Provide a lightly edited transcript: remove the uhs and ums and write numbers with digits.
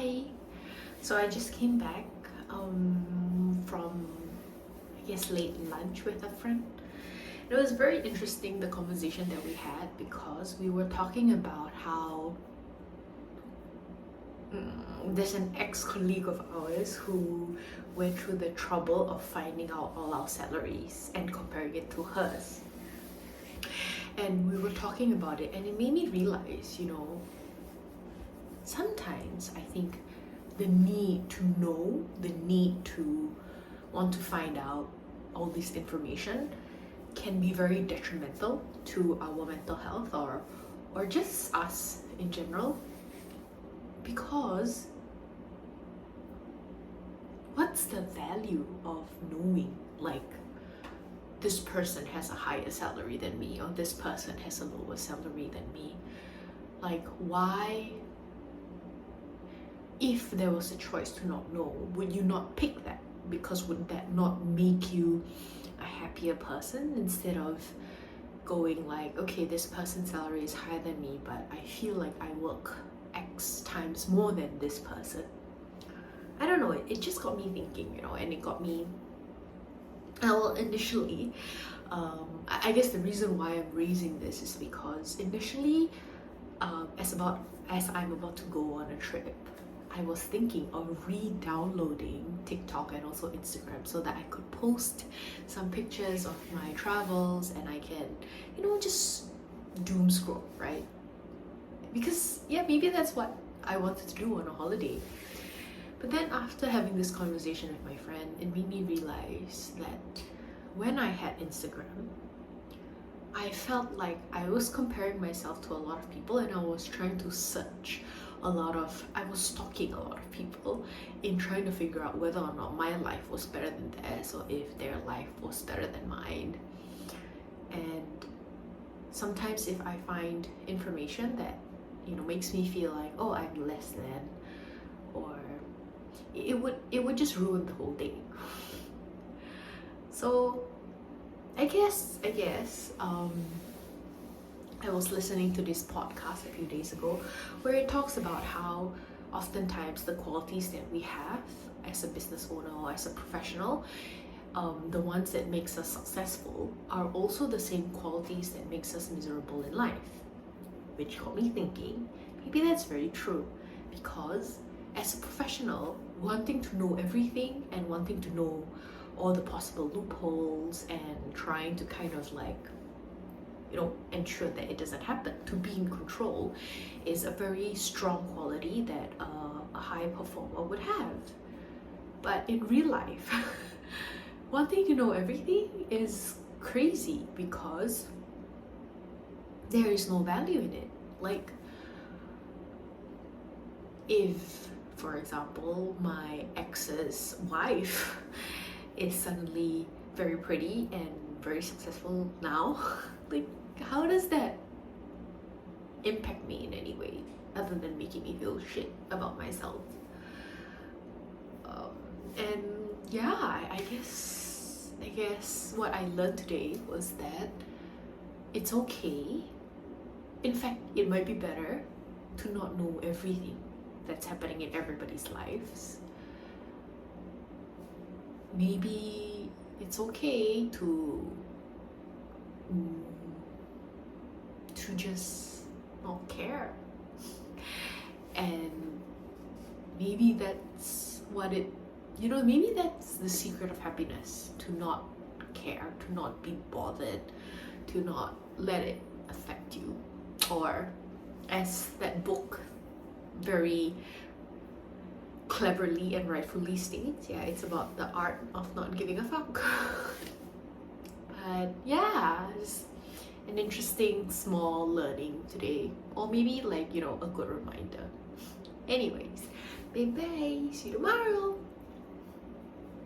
Hi. So I just came back from, I guess, late lunch with a friend. It was very interesting, the conversation that we had, because we were talking about how there's an ex-colleague of ours who went through the trouble of finding out all our salaries and comparing it to hers. And we were talking about it, and it made me realize, sometimes I think the need to know, the need to want to find out all this information can be very detrimental to our mental health or just us in general. Because what's the value of knowing, like, this person has a higher salary than me, or this person has a lower salary than me? Like, why, if there was a choice to not know, would you not pick that? Because would that not make you a happier person, instead of going like, okay, this person's salary is higher than me, but I feel like I work X times more than this person? I don't know, it just got me thinking, and it got me, well, initially, I guess the reason why I'm raising this is because initially, as I'm about to go on a trip, I was thinking of re-downloading TikTok and also Instagram so that I could post some pictures of my travels, and I can, just doom scroll, right? Because yeah, maybe that's what I wanted to do on a holiday. But then after having this conversation with my friend, it made me realize that when I had Instagram, I felt like I was comparing myself to a lot of people, and I was trying to search I was stalking a lot of people in trying to figure out whether or not my life was better than theirs, or if their life was better than mine. And sometimes if I find information that makes me feel like, oh, I'm less than, or it would just ruin the whole day. So I guess I was listening to this podcast a few days ago where it talks about how oftentimes the qualities that we have as a business owner or as a professional, the ones that makes us successful, are also the same qualities that makes us miserable in life. Which got me thinking, maybe that's very true, because as a professional, wanting to know everything and wanting to know all the possible loopholes and trying to kind of like, ensure that it doesn't happen, to be in control, is a very strong quality that a high performer would have. But in real life, wanting to know everything is crazy, because there is no value in it. Like, if, for example, my ex's wife is suddenly very pretty and very successful now, like, how does that impact me in any way other than making me feel shit about myself? And yeah, I guess what I learned today was that it's okay. In fact, it might be better to not know everything that's happening in everybody's lives. Maybe it's okay to just not care. And maybe that's maybe that's the secret of happiness, to not care, to not be bothered, to not let it affect you. Or, as that book very cleverly and rightfully states, it's about the art of not giving a fuck. But yeah, it's an interesting small learning today, or maybe like, a good reminder. Anyways, bye bye, see you tomorrow.